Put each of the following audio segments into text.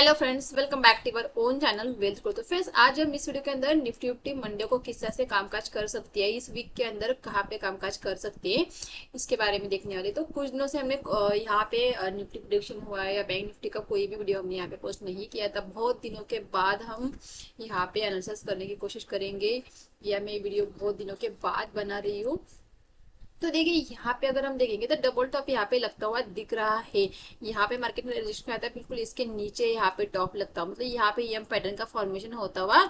Hello friends, welcome back to our own channel wealth growth. तो friends, आज हम इस वीडियो के अंदर निफ्टी फिफ्टी मंडे को किस तरह से कामकाज कर सकती है, इस वीक के अंदर कहाँ पे कामकाज कर सकती है, इसके बारे में देखने वाले। तो कुछ दिनों से हमने यहाँ पे निफ्टी प्रेडिक्शन हुआ है या बैंक निफ्टी का कोई भी वीडियो हमने यहाँ पे पोस्ट नहीं किया था। बहुत दिनों के बाद हम यहाँ पे एनालिसिस करने की कोशिश करेंगे, या मैं वीडियो बहुत दिनों के बाद बना रही हूँ। तो देखिए, यहाँ पे अगर हम देखेंगे तो डबल टॉप यहाँ पे लगता हुआ दिख रहा है। यहाँ पे मार्केट में रजिस्ट्रेशन आता है, बिल्कुल इसके नीचे यहाँ पे टॉप लगता हुआ, मतलब यहाँ पे एम पैटर्न का फॉर्मेशन होता हुआ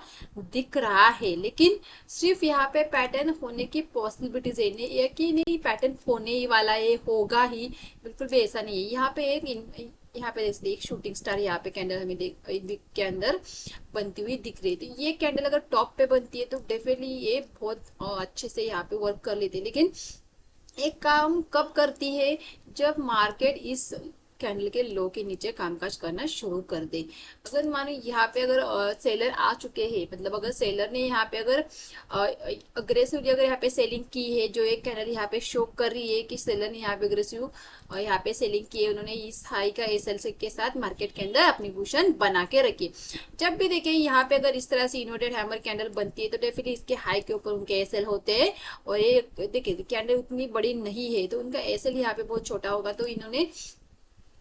दिख रहा है। लेकिन सिर्फ यहाँ पे पैटर्न होने की पॉसिबिलिटीज है, ये कि नहीं पैटर्न होने ही वाला है, होगा ही, बिल्कुल भी ऐसा नहीं है। यहाँ पे यहाँ पे देखिए एक शूटिंग स्टार यहाँ पे कैंडल हमें वीक के अंदर बनती हुई दिख रही थी। ये कैंडल अगर टॉप पे बनती है तो डेफिनेटली ये बहुत अच्छे से यहाँ पे वर्क कर लेती है। लेकिन एक काम कब करती है, जब मार्केट इस कैंडल के लो के नीचे कामकाज करना शुरू कर दे। अगर मानो यहाँ पे अगर सेलर आ चुके हैं, मतलब अगर सेलर ने यहाँ पे अगर अग्रेसिवली अगर यहाँ पे सेलिंग की है, जो एक कैंडल यहाँ पे शो कर रही है कि सेलर ने यहाँ पे अग्रेसिव यहाँ पे सेलिंग की है, उन्होंने इस हाई का एसएल के साथ मार्केट के अंदर अपनी पोजीशन बना के रखी। जब भी देखें यहाँ पे अगर इस तरह से इन्वर्टेड हैमर कैंडल बनती है तो डेफिनेटली इसके हाई के ऊपर उनके एसएल होते हैं, और ये देखिए कैंडल उतनी बड़ी नहीं है तो उनका एसएल यहाँ पे बहुत छोटा होगा, तो इन्होंने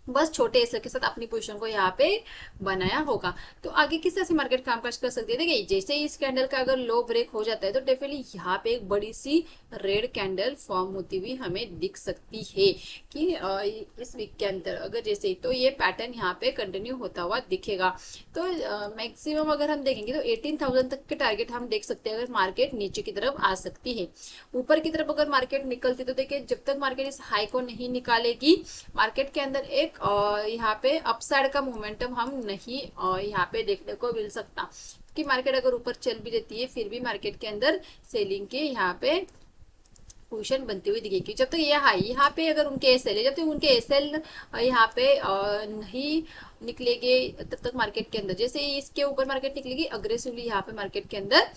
बस छोटे एसएल के साथ अपनी पोजीशन को यहाँ पे बनाया होगा। तो आगे किस तरह से मार्केट कामकाज कर सकती है, देखिए जैसे इस कैंडल का अगर लो ब्रेक हो जाता है तो डेफिनेटली यहाँ पे एक बड़ी सी रेड कैंडल फॉर्म होती हुई हमें दिख सकती है कि इस वीक के अंदर अगर जैसे, तो ये पैटर्न यहाँ पे कंटिन्यू होता हुआ दिखेगा। तो मैक्सिमम अगर हम देखेंगे तो 18,000 तक के टारगेट हम देख सकते हैं अगर मार्केट नीचे की तरफ आ सकती है। ऊपर की तरफ अगर मार्केट निकलती तो देखिए, जब तक मार्केट इस हाई को नहीं निकालेगी, मार्केट के अंदर एक यहाँ पे अपसाइड का मोमेंटम हम नहीं यहाँ पे देखने को मिल सकता। कि मार्केट अगर ऊपर चल भी रहती है फिर भी मार्केट के अंदर सेलिंग के यहाँ पे पोजीशन बनती हुई दिखेगी। जब तक ये हाई यहाँ पे अगर उनके एसएल है, जब तक उनके एसएल यहाँ पे नहीं निकलेंगे तब तक मार्केट के अंदर, जैसे इसके ऊपर मार्केट निकलेगी अग्रेसिवली यहाँ पे मार्केट के अंदर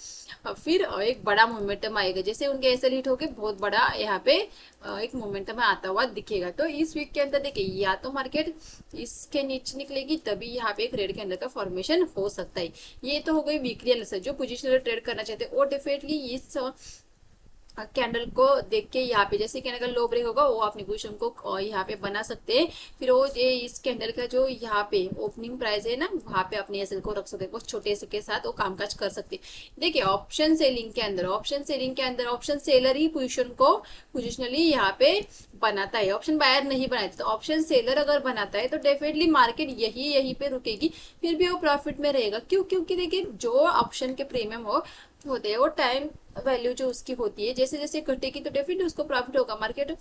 फिर एक बड़ा मोमेंटम आएगा। जैसे उनके एसएल हिट होके बहुत बड़ा यहाँ पे एक मोमेंटम आता हुआ दिखेगा। तो इस वीक के अंदर देखिए, या तो मार्केट इसके नीचे निकलेगी तभी यहाँ पे एक रेड कैंडल का फॉर्मेशन हो सकता है। ये तो हो गई वीकली एनालिसिस। जो पोजिशनल ट्रेड करना चाहते हैं वो डेफिनेटली इस कैंडल को देख के यहाँ पे जैसे कैंडल का लो ब्रेक होगा वो अपनी पोजीशन को यहाँ पे बना सकते हैं। फिर वो इस कैंडल का जो यहाँ पे ओपनिंग प्राइस है ना, वहाँ पे अपने एसएल को रख सकते हैं, बहुत छोटे एसएल के साथ वो कामकाज कर सकते हैं। देखिए ऑप्शन सेलिंग के अंदर ऑप्शन सेलर ही पोजिशन को पोजिशनली यहाँ पे बनाता है, ऑप्शन बायर नहीं बनाता। तो ऑप्शन सेलर अगर बनाता है तो डेफिनेटली मार्केट यही पे रुकेगी, फिर भी वो प्रॉफिट में रहेगा। क्यों? क्योंकि देखिए जो ऑप्शन के प्रीमियम होते हैं वो टाइम वैल्यू जो उसकी होती है, जैसे जैसे घटेगी तो डेफिनेटली उसको प्रॉफिट होगा। मार्केट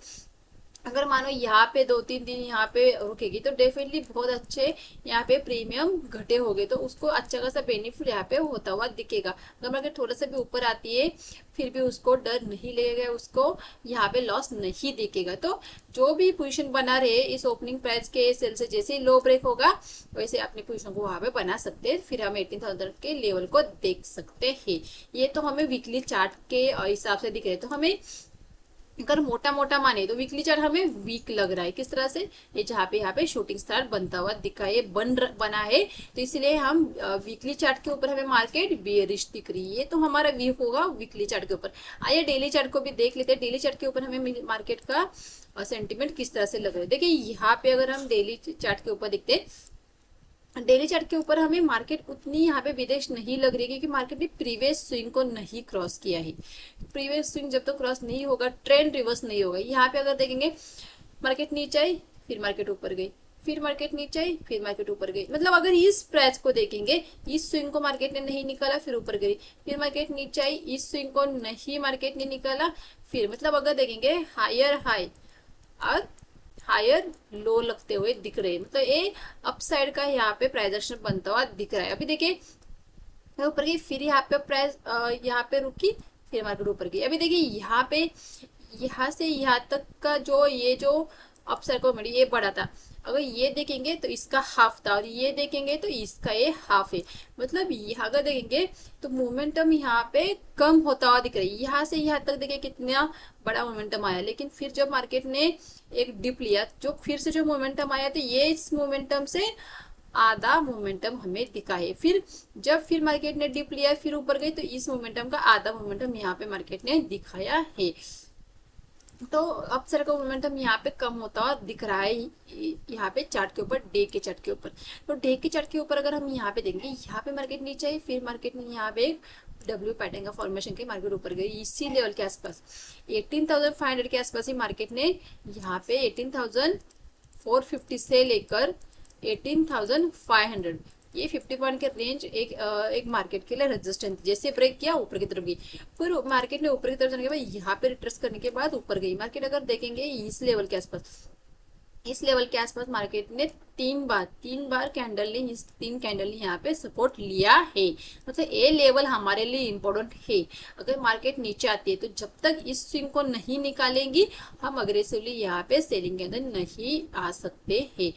अगर मानो यहाँ पे 2-3 दिन यहाँ पे रुकेगी तो डेफिनेटली बहुत अच्छे यहाँ पे प्रीमियम घटे होंगे, तो उसको अच्छा खासा बेनिफिट यहाँ पे होता हुआ दिखेगा। अगर मार्केट थोड़ा सा भी ऊपर आती है फिर भी उसको डर नहीं लगेगा, उसको यहाँ पे लॉस नहीं दिखेगा। तो जो भी पोजीशन बना रहे इस ओपनिंग प्राइस के सेल से जैसे ही लो ब्रेक होगा वैसे अपनी पोजीशन को वहां पे बना सकते हैं, फिर हम 18,000 के लेवल को देख सकते हैं। ये तो हमें वीकली चार्ट के हिसाब से दिख रहे, तो हमें अगर मोटा मोटा माने तो वीकली चार्ट हमें वीक लग रहा है। किस तरह से, ये जहाँ पे यहाँ पे शूटिंग स्टार बनता हुआ दिखा है, बना है, तो इसलिए हम वीकली चार्ट के ऊपर हमें मार्केट बेरिश दिख रही है, तो हमारा वीक होगा वीकली चार्ट के ऊपर। आइए डेली चार्ट को भी देख लेते हैं। डेली चार्ट के ऊपर हमें मार्केट का सेंटिमेंट किस तरह से लग रहा है। देखिए यहाँ पे अगर हम डेली चार्ट के ऊपर देखते हैं, डेली चार्ट के ऊपर हमें मार्केट उतनी यहाँ पे विदेश नहीं लग रही है, क्योंकि मार्केट ने प्रीवियस स्विंग को नहीं क्रॉस किया है। प्रीवियस स्विंग जब तक तो क्रॉस नहीं होगा ट्रेंड रिवर्स नहीं होगा। यहाँ पे अगर देखेंगे मार्केट नीचे आई फिर मार्केट ऊपर गई, फिर मार्केट नीचे आई फिर मार्केट ऊपर गई, मतलब अगर इस प्राइस को देखेंगे इस स्विंग को मार्केट ने नहीं निकाला फिर ऊपर गई, फिर मार्केट नीचे आई, इस स्विंग को नहीं मार्केट ने निकाला फिर, मतलब अगर देखेंगे हायर हाई और हायर लो लगते हुए दिख रहे हैं, मतलब ये अपसाइड का यहाँ पे प्राइस एक्शन बनता हुआ दिख रहा है। अभी देखिए ऊपर गई फिर यहाँ पे प्राइस यहाँ पे रुकी फिर मार्केट ऊपर गई। अभी देखिए यहाँ से यहाँ तक का जो अपसाइड को मिली ये बड़ा था, अगर ये देखेंगे तो इसका हाफ था और ये देखेंगे तो इसका ये हाफ है, मतलब यहाँ अगर देखेंगे तो मोमेंटम यहाँ पे कम होता हुआ दिख रहा है। यहाँ से यहाँ तक देखिए कितना बड़ा मोमेंटम आया, लेकिन फिर जब मार्केट ने एक डिप लिया जो फिर से जो मोमेंटम आया तो ये इस मोमेंटम से आधा मोमेंटम हमें दिखा है। फिर जब फिर मार्केट ने डिप लिया फिर ऊपर गई तो इस मोमेंटम का आधा मोमेंटम यहाँ पे मार्केट ने दिखाया है। तो अपसर का मोमेंटम यहाँ पे कम होता हुआ दिख रहा है यहाँ पे चार्ट के ऊपर, डे के चार्ट के ऊपर। तो डे के चार्ट के ऊपर अगर हम यहाँ पे देंगे, यहाँ पे मार्केट नीचे आई, फिर मार्केट ने यहाँ पे डब्ल्यू पैटर्न का फॉर्मेशन के मार्केट ऊपर गई इसी लेवल के आसपास 18,500 के आसपास ही मार्केट ने यहाँ पे 18,450 से लेकर 18,500 ये 50 पॉइंट के रेंज एक मार्केट के लिए रेजिस्टेंस, जैसे ब्रेक किया ऊपर की तरफ गई, फिर मार्केट ने ऊपर की तरफ जाने के बाद यहाँ पे रिट्रेस करने के बाद ऊपर गई मार्केट। अगर देखेंगे इस लेवल के आसपास, इस लेवल के आसपास मार्केट ने तीन बार कैंडल ने, इस 3 कैंडल ने यहाँ पे सपोर्ट लिया है। मतलब ये लेवल हमारे लिए इम्पोर्टेंट है। अगर मार्केट नीचे आती है तो जब तक इस स्विंग को नहीं निकालेंगी हम अग्रेसिवली यहाँ पे सेलिंग के अंदर नहीं आ सकते हैं।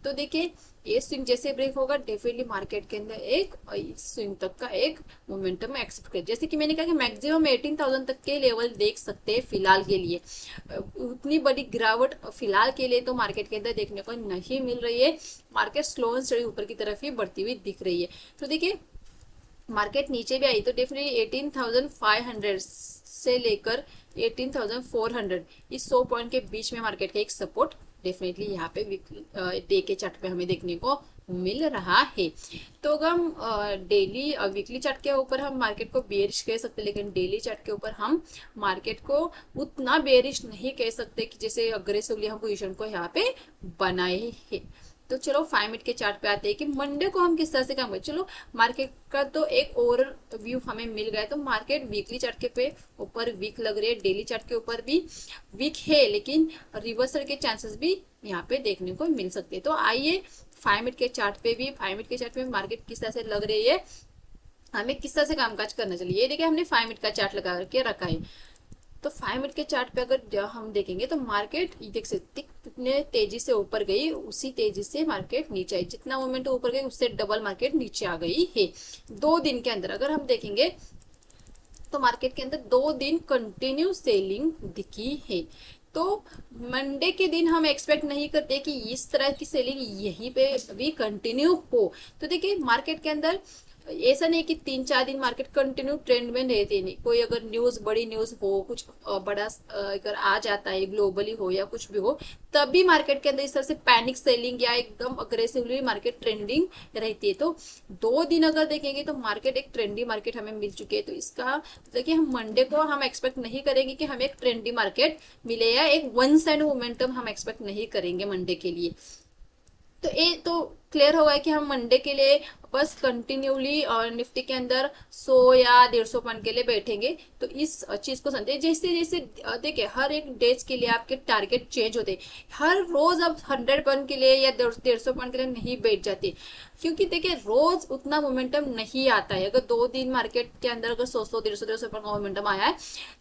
तो देखिए ये स्विंग जैसे ब्रेक होगा डेफिनेटली मार्केट के अंदर एक स्विंग तक का एक मोमेंटम एक्सेप्ट कर, जैसे कि मैंने कहा कि मैक्सिमम 18,000 तक के लेवल देख सकते हैं फिलहाल के लिए। उतनी बड़ी गिरावट फिलहाल के लिए तो मार्केट के अंदर देखने को नहीं मिल रही है। मार्केट स्लो एंड स्टडी ऊपर की तरफ ही बढ़ती हुई दिख रही है। तो देखिए मार्केट नीचे भी आई तो डेफिनेटली 18,500 से लेकर 18,400 इस 100 पॉइंट के बीच में मार्केट का एक सपोर्ट डेफिनेटली यहाँ पे डे के चार्ट पे हमें देखने को मिल रहा है। तो अगर हम डेली वीकली चार्ट के ऊपर हम मार्केट को बेरिश कह सकते, लेकिन डेली चार्ट के ऊपर हम मार्केट को उतना बेरिश नहीं कह सकते कि जैसे अग्रेसिवली हम पोजीशन को यहाँ पे बनाए है। तो चलो 5 मिनट के चार्ट पे आते हैं कि मंडे को हम किस तरह से काम करें। चलो मार्केट का तो एक ओवरऑल व्यू हमें मिल गया, तो मार्केट वीकली चार्ट के पे ऊपर वीक लग रही है, डेली चार्ट के ऊपर भी वीक है, लेकिन रिवर्सल के चांसेस भी यहाँ पे देखने को मिल सकते हैं। तो आइए 5 मिनट के चार्ट पे भी, 5 मिनट के चार्ट पे मार्केट किस तरह से लग रही है, हमें किस तरह से कामकाज करना चाहिए। ये देखिए हमने 5 मिनट का चार्ट लगा के रखा है। तो 5 मिनट के चार्ट पे अगर हम देखेंगे तो मार्केट देख सकते कितने तेजी से ऊपर गई, उसी तेजी से मार्केट नीचे आई। जितना मोमेंट ऊपर गई उससे डबल मार्केट नीचे आ गई है 2 दिन के अंदर। अगर हम देखेंगे तो मार्केट के अंदर 2 दिन कंटिन्यू सेलिंग दिखी है। तो मंडे के दिन हम एक्सपेक्ट नहीं करते कि इस तरह की सेलिंग यहीं पे भी कंटिन्यू हो। तो देखिए मार्केट के अंदर ऐसा नहीं कि 3-4 दिन मार्केट कंटिन्यू ट्रेंड में रहती नहीं। कोई अगर न्यूज, बड़ी न्यूज हो, कुछ बड़ा अगर आ जाता है ग्लोबली हो या कुछ भी हो, तब भी मार्केट के अंदर इस तरह से पैनिक सेलिंग या एकदम अग्रेसिवली मार्केट ट्रेंडिंग रहती है। तो 2 दिन अगर देखेंगे तो मार्केट एक ट्रेंडी मार्केट हमें मिल चुकी है। तो इसका देखिए हम मंडे को हम एक्सपेक्ट नहीं करेंगे कि हमें एक ट्रेंडी मार्केट मिले या एक वन साइड मोमेंटम हम एक्सपेक्ट नहीं करेंगे मंडे के लिए। तो ये तो क्लियर होगा कि हम मंडे के लिए बस कंटिन्यूली और निफ्टी के अंदर 100 या 150 पॉइंट के लिए बैठेंगे। तो इस चीज को समझते, जैसे जैसे देखिए हर एक डेज के लिए आपके टारगेट चेंज होते, हर रोज आप 100 पॉइंट के लिए या 150 पॉइंट के लिए नहीं बैठ जाते, क्योंकि देखिए रोज उतना मोमेंटम नहीं आता है। अगर 2 दिन मार्केट के अंदर अगर 100 150 पॉइंट का मोमेंटम आया है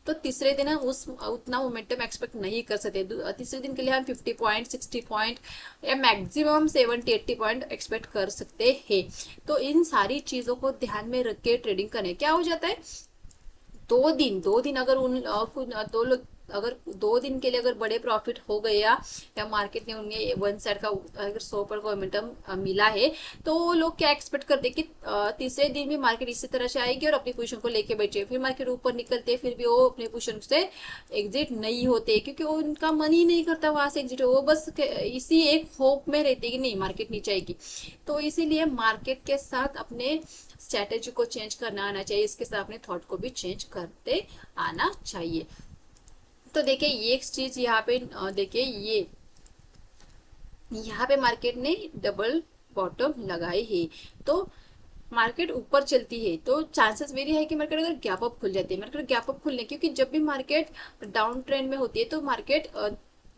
तो तीसरे दिन हम उतना मोमेंटम एक्सपेक्ट नहीं कर सकते। तीसरे दिन के लिए हम 50 पॉइंट 60 पॉइंट या मैक्सिमम 70-80 पॉइंट एक्सपेक्ट कर सकते हैं। तो इन सारी चीजों को ध्यान में रख के ट्रेडिंग करने क्या हो जाता है, 2 दिन अगर अगर 2 दिन के लिए अगर बड़े प्रॉफिट हो गया या मार्केट ने उन्हें वन साइड का अगर 100 पर का मोमेंटम मिला है, तो लोग क्या एक्सपेक्ट करते कि तीसरे दिन भी मार्केट इसी तरह से आएगी और अपनी पोजीशन को लेके बैठे, फिर मार्केट ऊपर निकलते फिर भी वो अपने पोजीशन से एग्जिट नहीं होते, क्योंकि उनका मन ही नहीं करता वहां से एग्जिट हो, वो बस इसी एक होप में रहते कि नहीं मार्केट नीचे आएगी। तो इसीलिए मार्केट के साथ अपने स्ट्रेटेजी को चेंज करना आना चाहिए, इसके साथ अपने थॉट को भी चेंज करते आना चाहिए। तो देखिए ये एक चीज यहाँ पे देखिए, ये यहाँ पे मार्केट ने डबल बॉटम लगाई है, तो मार्केट ऊपर चलती है तो चांसेस वेरी है कि मार्केट अगर गैप अप खुल जाती है, मार्केट गैप अप खुलने, क्योंकि जब भी मार्केट डाउन ट्रेंड में होती है तो market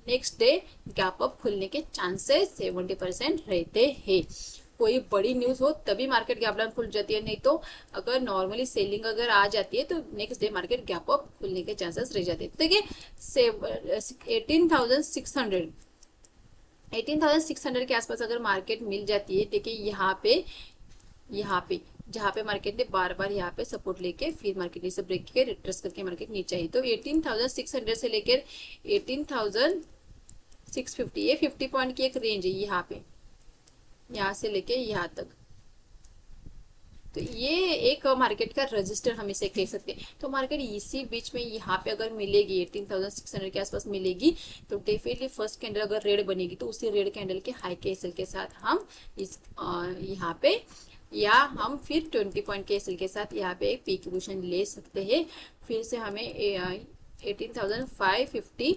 next day gap up खुलने के चांसेस 70% रहते हैं। कोई बड़ी न्यूज हो तभी मार्केट गैप डाउन खुल जाती है, नहीं तो अगर नॉर्मली सेलिंग अगर आ जाती है तो next day market gap up खुलने के चांसेस रह जाते हैं। देखिए 18,600 के आसपास अगर मार्केट मिल जाती है, देखिए यहाँ पे जहाँ पे मार्केट ने बार बार यहाँ पे सपोर्ट लेके फिर मार्केट ने ब्रेक के रिट्रेस करके मार्केट नीचे आई, तो 18,600 से लेकर 18,650 ये 50 पॉइंट की एक रेंज है यहाँ पे। यहाँ से लेके यहाँ तक। तो ये एक मार्केट का रजिस्टर हम इसे कह सकते हैं। तो मार्केट इसी बीच में यहाँ पे अगर मिलेगी 18,600 के आसपास मिलेगी तो डेफिनेटली फर्स्ट कैंडल अगर रेड बनेगी तो उसी रेड कैंडल के हाई के एसएल के साथ हम इस यहाँ पे, या हम फिर 20 पॉइंट के एसएल के साथ यहाँ पे एक पीक पोजीशन ले सकते हैं। फिर से हमें 18,550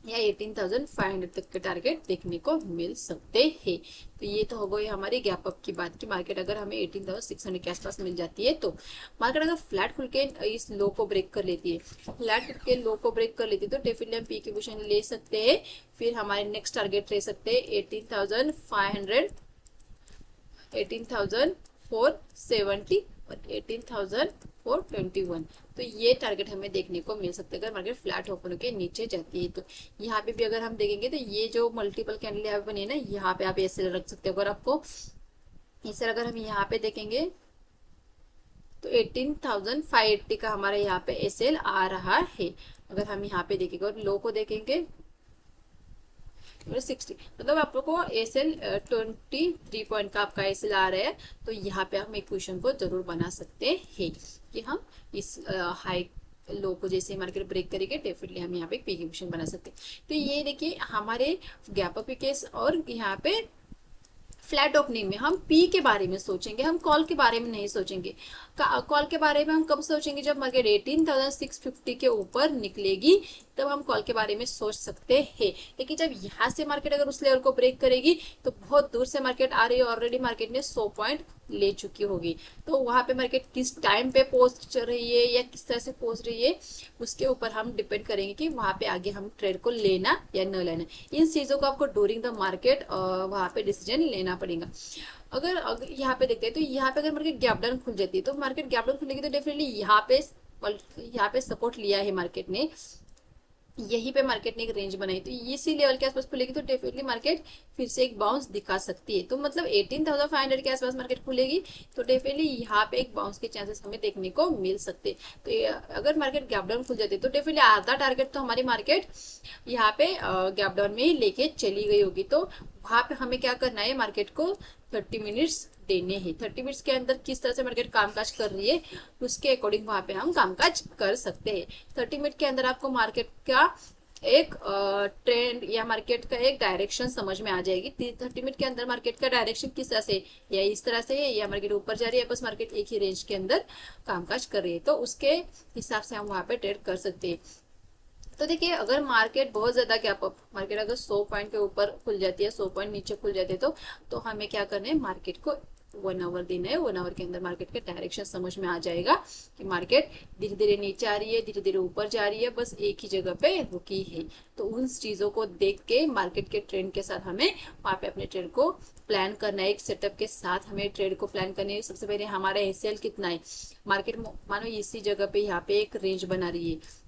या 18,500 तक के टारगेट देखने को मिल सकते हैं। तो ये तो हो गई हमारी गैप अप की बात की मार्केट अगर हमें 18,600 के आसपास मिल जाती है तो। मार्केट अगर फ्लैट खुल के इस लो को ब्रेक कर लेती है, फ्लैट खुल के लो को ब्रेक कर लेती है तो डेफिनेटली हम पी की पोजीशन ले सकते हैं। फिर हमारे नेक्स्ट टारगेट रह सकते हैं 18,500, 18,470 और 18,421। तो ये टारगेट हमें देखने को मिल सकते हैं अगर मार्केट फ्लैट ओपन के नीचे जाती है तो। यहाँ पे भी अगर हम देखेंगे तो ये जो मल्टीपल कैंडल यहाँ पे बनी है ना, यहाँ पे आप ऐसे रख सकते हो। अगर आपको इसे अगर हम यहाँ पे देखेंगे तो 18,580 का हमारा यहाँ पे एसएल आ रहा है। अगर हम यहाँ पे देखेंगे और लो को देखेंगे 60, मतलब आप लोग को एसएल 23 पॉइंट का आपका एसएल आ रहा है। तो यहाँ पे हम एक क्वेश्चन को जरूर बना सकते हैं कि हम इस हाई लो को जैसे मार्केट ब्रेक करेंगे डेफिनेटली हम यहाँ पे एक पी क्वेश्चन बना सकते हैं। तो ये देखिए हमारे गैप अप केस और यहाँ पे फ्लैट ओपनिंग में हम पी के बारे में सोचेंगे, हम कॉल के बारे में नहीं सोचेंगे। कॉल के बारे में हम कब सोचेंगे, जब मार्केट 18,650 के ऊपर निकलेगी तब हम कॉल के बारे में सोच सकते हैं। लेकिन जब यहाँ से मार्केट अगर उस लेवल को ब्रेक करेगी तो बहुत दूर से मार्केट आ रही है, ऑलरेडी मार्केट ने 100 पॉइंट ले चुकी होगी। तो वहां पे मार्केट किस टाइम पे पहुंच रही है या किस तरह से पहुंच रही है उसके ऊपर हम डिपेंड करेंगे कि वहां पे आगे हम ट्रेड को लेना या न लेना। इन चीजों को आपको ड्यूरिंग द मार्केट वहां पे डिसीजन लेना पड़ेगा। अगर यहाँ पे देखते हैं तो यहाँ पे अगर मार्केट गैप डाउन खुल जाती है तो मार्केट गैप डाउन खुलेगी तो डेफिनेटली यहाँ पे सपोर्ट लिया है मार्केट ने, यहीं पे मार्केट ने एक रेंज बनाई तो इसी लेवल के आसपास खुलेगी तो डेफिनेटली मार्केट फिर से एक बाउंस दिखा सकती है। तो मतलब 18,500 के आसपास मार्केट खुलेगी तो डेफिनेटली यहाँ पे एक बाउंस के चांसेस हमें देखने को मिल सकते हैं। तो अगर मार्केट गैप डाउन खुल जाती है तो डेफिनेटली आधा टारगेट तो हमारी मार्केट यहाँ पे गैप डाउन में ही लेके चली गई होगी। तो वहां पे हमें क्या करना है, मार्केट को 30 मिनट्स देने हैं। 30 मिनट्स के अंदर किस तरह से मार्केट कामकाज कर रही है उसके अकॉर्डिंग वहां पे हम कामकाज कर सकते हैं। 30 मिनट के अंदर आपको मार्केट का एक ट्रेंड या मार्केट का एक डायरेक्शन समझ में आ जाएगी। 30 मिनट के अंदर मार्केट का डायरेक्शन किस तरह से, या इस तरह से है या मार्केट ऊपर जा रही है, बस मार्केट एक ही रेंज के अंदर कामकाज कर रही है तो उसके हिसाब से हम वहां पे ट्रेड कर सकते हैं। तो देखिए अगर मार्केट बहुत ज्यादा गैप अप, मार्केट अगर 100 पॉइंट के ऊपर खुल जाती है, 100 पॉइंट नीचे खुल जाती है तो हमें क्या करना है, मार्केट को 1 आवर देना है। 1 आवर के अंदर मार्केट का डायरेक्शन समझ में आ जाएगा कि मार्केट धीरे धीरे नीचे आ रही है, धीरे धीरे ऊपर जा रही है, बस एक ही जगह पे रुकी है। तो उन चीजों को देख के मार्केट के ट्रेंड के साथ हमें वहां पे अपने ट्रेड को प्लान करना है। एक सेटअप के साथ हमें ट्रेड को प्लान करना है। सबसे पहले हमारा एसएल कितना है, मार्केट मानो इसी जगह पे यहाँ पे एक रेंज बना रही है,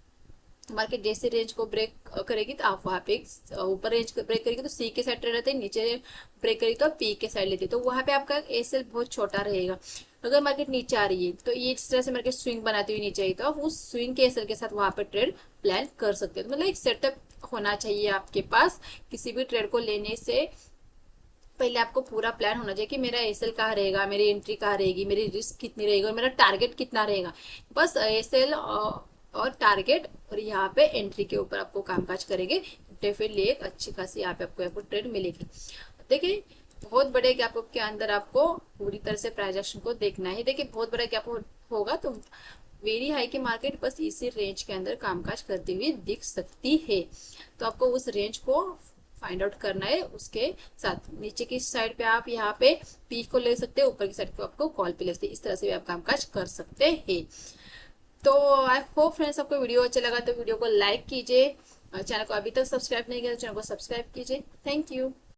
मार्केट जैसे रेंज को ब्रेक करेगी तो आप वहां पे ऊपर रेंज ब्रेक करेगी तो सी के साइड ट्रेड रहते हैं, नीचे ब्रेक करेगी तो पी के साइड लेते हैं। तो वहां पे आपका एसएल बहुत छोटा रहेगा। अगर मार्केट नीचे आ रही है तो ये इस तरह से मार्केट स्विंग बनाती हुई नीचे आई तो आप उस स्विंग के एसएल के साथ वहां पर ट्रेड प्लान कर सकते हैं। तो मतलब एक सेटअप होना चाहिए आपके पास। किसी भी ट्रेड को लेने से पहले आपको पूरा प्लान होना चाहिए कि मेरा एसएल कहाँ रहेगा, मेरी एंट्री कहाँ रहेगी, मेरी रिस्क कितनी रहेगी और मेरा टारगेट कितना रहेगा। बस एसएल और टारगेट और यहाँ पे एंट्री के ऊपर आपको कामकाज करेंगे डेफिनेटली एक अच्छी खासी यहाँ पे आपको ट्रेड मिलेगी। देखिए बहुत बड़े गैप अप के अंदर आपको पूरी तरह से प्राइस एक्शन को देखना है। देखिए बहुत बड़ा गैप होगा तो वेरी हाई की मार्केट बस इसी रेंज के अंदर कामकाज करती हुई दिख सकती है। तो आपको उस रेंज को फाइंड आउट करना है। उसके साथ नीचे की साइड पे आप यहाँ पे पी को ले सकते हैं, ऊपर की साइड पे आपको कॉल पे ले सकते हैं। इस तरह से भी आप कामकाज कर सकते हैं। तो आई होप फ्रेंड्स आपको वीडियो अच्छा लगा तो वीडियो को लाइक कीजिए, चैनल को अभी तक सब्सक्राइब नहीं किया तो चैनल को सब्सक्राइब कीजिए। Thank you.